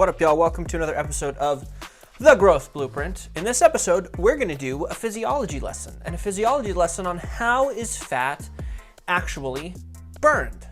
What up, y'all? Welcome to another episode of The Growth Blueprint. In this episode, we're going to do a physiology lesson, and a physiology lesson on how is fat actually burned.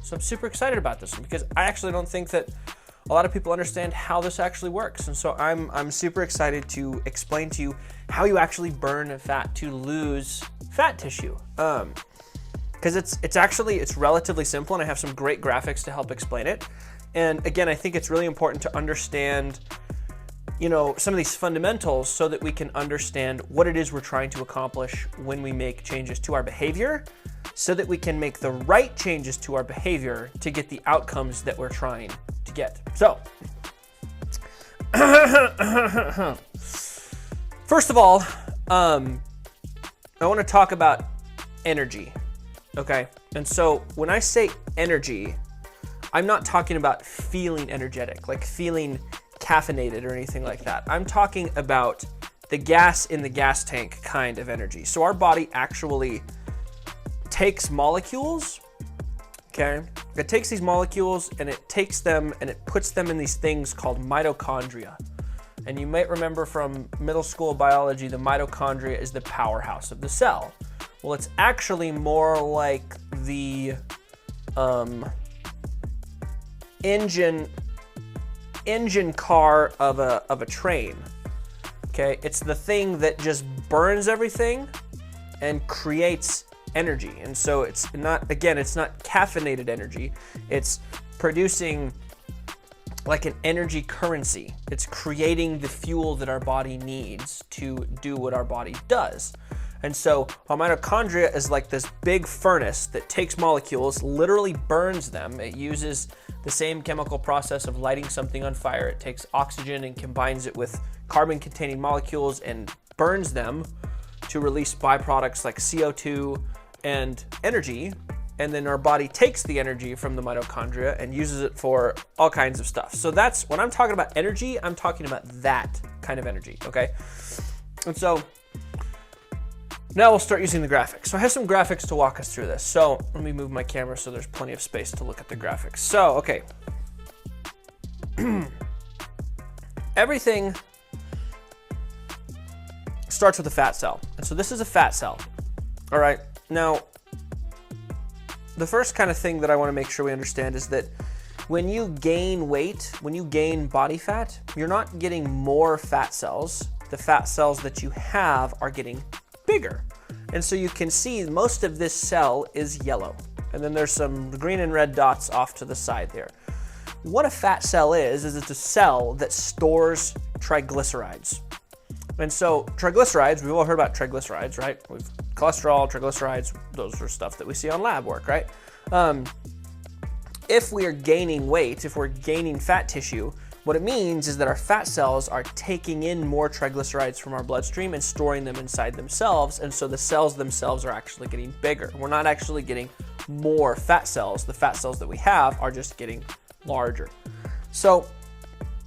So I'm super excited about this one because I actually don't think that a lot of people understand how this actually works. And so I'm super excited to explain to you how you actually burn fat to lose fat tissue. Because it's relatively simple, and I have some great graphics to help explain it. And again, I think it's really important to understand, some of these fundamentals so that we can understand what it is we're trying to accomplish when we make changes to our behavior, so that we can make the right changes to our behavior to get the outcomes that we're trying to get. So, first of all, I want to talk about energy, okay? And so when I say energy, I'm not talking about feeling energetic, like feeling caffeinated or anything like that. I'm talking about the gas in the gas tank kind of energy. So our body actually takes molecules, okay? It takes these molecules and it takes them and it puts them in these things called mitochondria. And you might remember from middle school biology, the mitochondria is the powerhouse of the cell. Well, it's actually more like the engine car of a train. Okay, it's the thing that just burns everything and creates energy. And so it's not caffeinated energy. It's producing like an energy currency. It's creating the fuel that our body needs to do what our body does. And so our mitochondria is like this big furnace that takes molecules, literally burns them. It uses the same chemical process of lighting something on fire. It takes oxygen and combines it with carbon-containing molecules and burns them to release byproducts like CO2 and energy. And then our body takes the energy from the mitochondria and uses it for all kinds of stuff. So that's, when I'm talking about energy, I'm talking about that kind of energy, okay? And so now we'll start using the graphics. So I have some graphics to walk us through this. So let me move my camera so there's plenty of space to look at the graphics. So, okay. Everything starts with a fat cell. And so this is a fat cell. All right. Now, the first kind of thing that I want to make sure we understand is that when you gain weight, when you gain body fat, you're not getting more fat cells. The fat cells that you have are getting bigger. And so you can see most of this cell is yellow. And then there's some green and red dots off to the side there. What a fat cell is it's a cell that stores triglycerides. And so triglycerides, we've all heard about triglycerides, right? We've cholesterol, triglycerides, those are stuff that we see on lab work, right? If we are gaining weight, if we're gaining fat tissue, what it means is that our fat cells are taking in more triglycerides from our bloodstream and storing them inside themselves, and so the cells themselves are actually getting bigger. We're not actually getting more fat cells. The fat cells that we have are just getting larger. So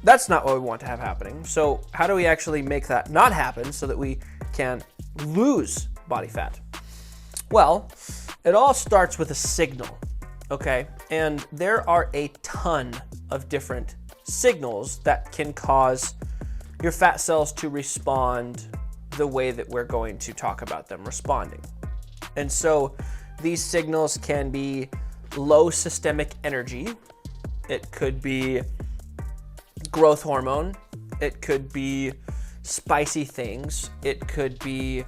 that's not what we want to have happening. So how do we actually make that not happen so that we can lose body fat? Well, it all starts with a signal, okay? And there are a ton of different signals that can cause your fat cells to respond the way that we're going to talk about them responding. And so these signals can be low systemic energy. It could be growth hormone. It could be spicy things. It could be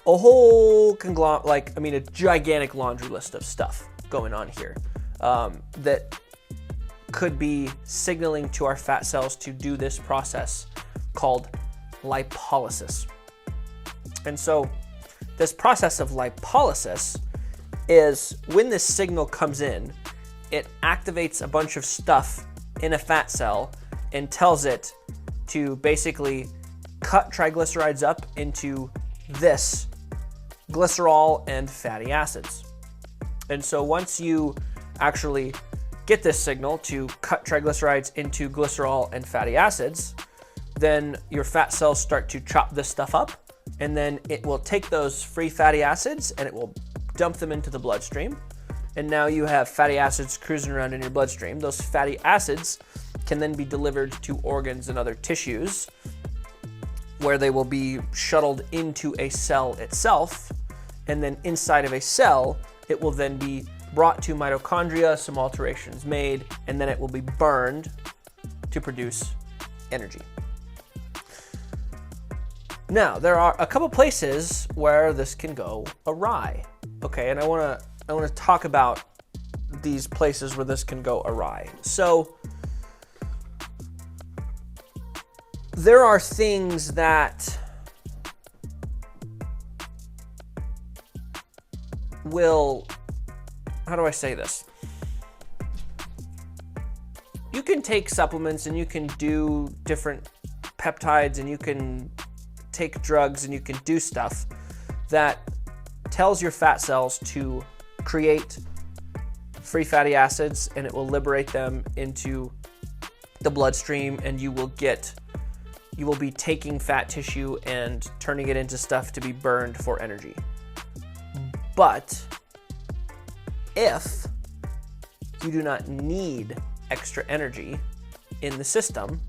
a whole a gigantic laundry list of stuff going on here that could be signaling to our fat cells to do this process called lipolysis. And so this process of lipolysis is when this signal comes in, it activates a bunch of stuff in a fat cell and tells it to basically cut triglycerides up into this glycerol and fatty acids. And so once you actually get this signal to cut triglycerides into glycerol and fatty acids, then your fat cells start to chop this stuff up, and then it will take those free fatty acids and it will dump them into the bloodstream. And now you have fatty acids cruising around in your bloodstream. Those fatty acids can then be delivered to organs and other tissues, where they will be shuttled into a cell itself, and then inside of a cell, it will then be brought to mitochondria, some alterations made, and then it will be burned to produce energy. Now, there are a couple places where this can go awry, okay? And I wanna talk about these places where this can go awry. So, there are things that will, how do I say this? You can take supplements and you can do different peptides and you can take drugs and you can do stuff that tells your fat cells to create free fatty acids, and it will liberate them into the bloodstream, and you will be taking fat tissue and turning it into stuff to be burned for energy. But if you do not need extra energy in the system,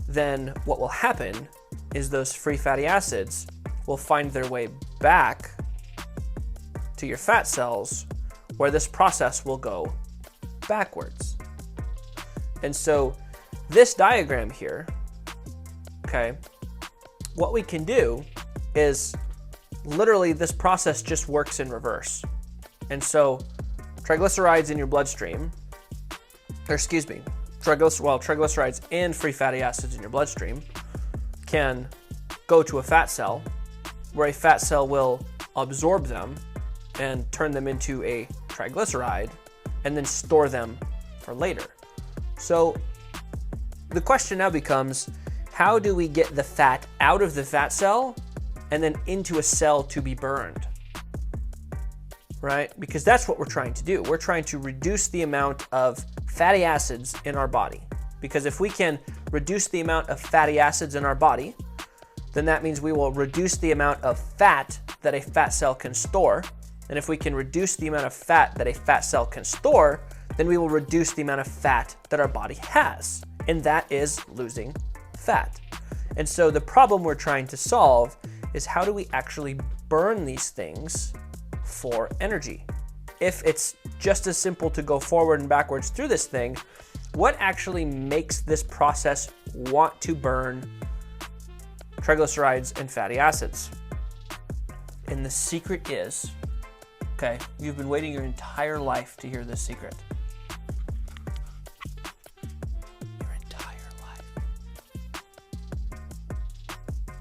then what will happen is those free fatty acids will find their way back to your fat cells, where this process will go backwards. And so this diagram here, okay, what we can do is literally this process just works in reverse. And so triglycerides in your bloodstream, triglycerides and free fatty acids in your bloodstream can go to a fat cell, where a fat cell will absorb them and turn them into a triglyceride and then store them for later. So the question now becomes, how do we get the fat out of the fat cell and then into a cell to be burned? Right? Because that's what we're trying to do. We're trying to reduce the amount of fatty acids in our body. Because if we can reduce the amount of fatty acids in our body, then that means we will reduce the amount of fat that a fat cell can store. And if we can reduce the amount of fat that a fat cell can store, then we will reduce the amount of fat that our body has. And that is losing fat. And so the problem we're trying to solve is, how do we actually burn these things for energy? If it's just as simple to go forward and backwards through this thing, what actually makes this process want to burn triglycerides and fatty acids? And the secret is, okay, you've been waiting your entire life to hear this secret. Your entire life.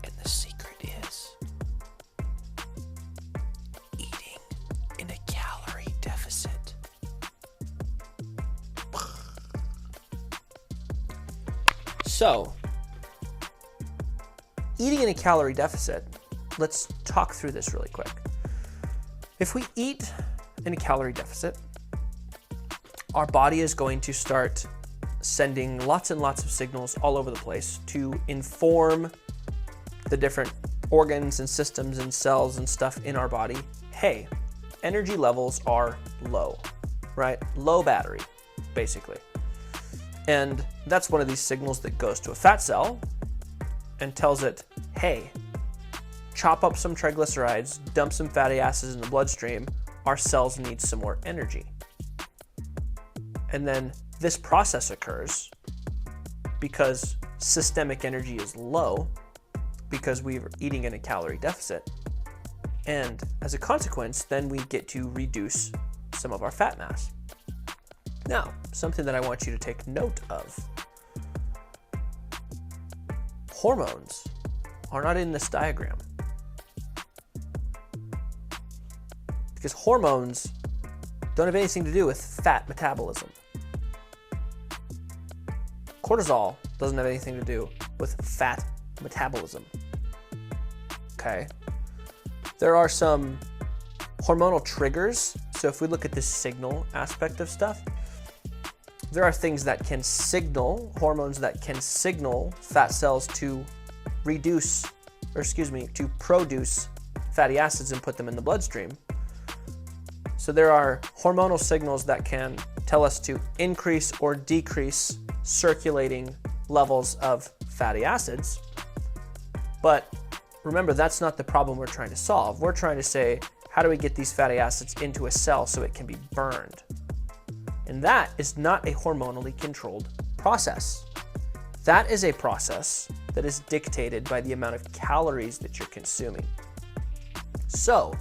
And the secret is eating in a calorie deficit. So, eating in a calorie deficit, let's talk through this really quick. If we eat in a calorie deficit, our body is going to start sending lots and lots of signals all over the place to inform the different organs and systems and cells and stuff in our body, hey, energy levels are low, right? Low battery, basically. And that's one of these signals that goes to a fat cell and tells it, hey, chop up some triglycerides, dump some fatty acids in the bloodstream, our cells need some more energy. And then this process occurs because systemic energy is low, because we're eating in a calorie deficit. And as a consequence, then we get to reduce some of our fat mass. Now, something that I want you to take note of. Hormones are not in this diagram. Because hormones don't have anything to do with fat metabolism. Cortisol doesn't have anything to do with fat metabolism. Okay? There are some hormonal triggers. So if we look at the signal aspect of stuff, there are things that can signal, hormones that can signal fat cells to to produce fatty acids and put them in the bloodstream. So there are hormonal signals that can tell us to increase or decrease circulating levels of fatty acids. But remember, that's not the problem we're trying to solve. We're trying to say, how do we get these fatty acids into a cell so it can be burned? And that is not a hormonally controlled process. That is a process that is dictated by the amount of calories that you're consuming. So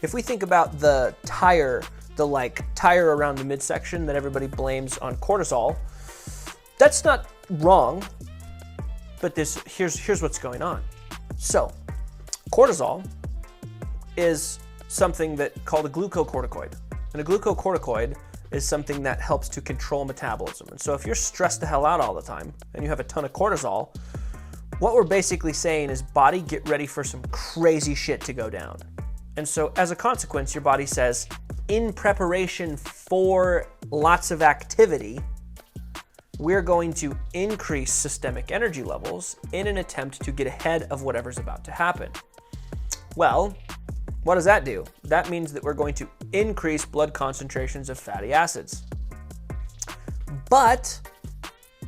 if we think about the tire around the midsection that everybody blames on cortisol, that's not wrong, but here's what's going on. So cortisol is something called a glucocorticoid. And a glucocorticoid is something that helps to control metabolism. And so if you're stressed the hell out all the time and you have a ton of cortisol, what we're basically saying is, body, get ready for some crazy shit to go down. And so as a consequence, your body says, in preparation for lots of activity, we're going to increase systemic energy levels in an attempt to get ahead of whatever's about to happen. Well, what does that do? That means that we're going to increase blood concentrations of fatty acids. But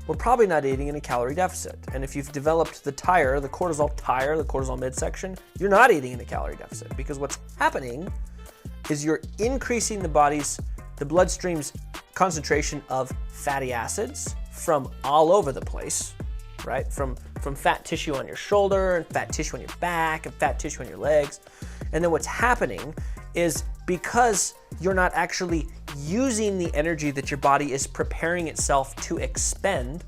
we're probably not eating in a calorie deficit. And if you've developed the cortisol midsection, you're not eating in a calorie deficit, because what's happening is you're increasing the bloodstream's concentration of fatty acids from all over the place, right? From fat tissue on your shoulder, and fat tissue on your back, and fat tissue on your legs. And then what's happening is, because you're not actually using the energy that your body is preparing itself to expend,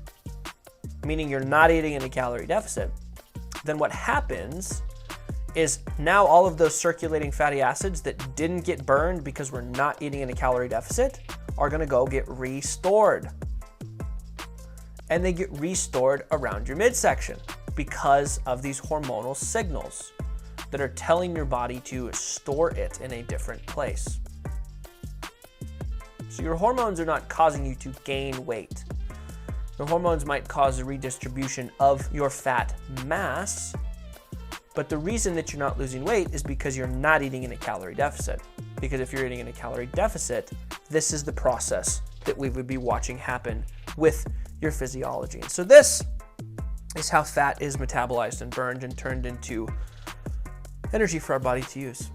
meaning you're not eating in a calorie deficit, then what happens is now all of those circulating fatty acids that didn't get burned because we're not eating in a calorie deficit are gonna go get restored. And they get restored around your midsection because of these hormonal signals that are telling your body to store it in a different place. So your hormones are not causing you to gain weight. The hormones might cause a redistribution of your fat mass, but the reason that you're not losing weight is because you're not eating in a calorie deficit. Because if you're eating in a calorie deficit, this is the process that we would be watching happen with your physiology. And so this is how fat is metabolized and burned and turned into energy for our body to use.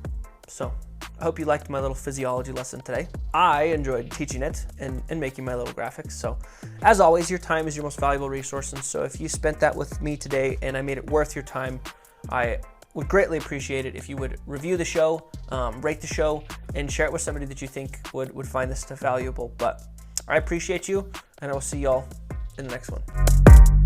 So I hope you liked my little physiology lesson today. I enjoyed teaching it and making my little graphics. So as always, your time is your most valuable resource. And so if you spent that with me today and I made it worth your time, I would greatly appreciate it if you would review the show, rate the show, and share it with somebody that you think would find this stuff valuable. But I appreciate you, and I will see y'all in the next one.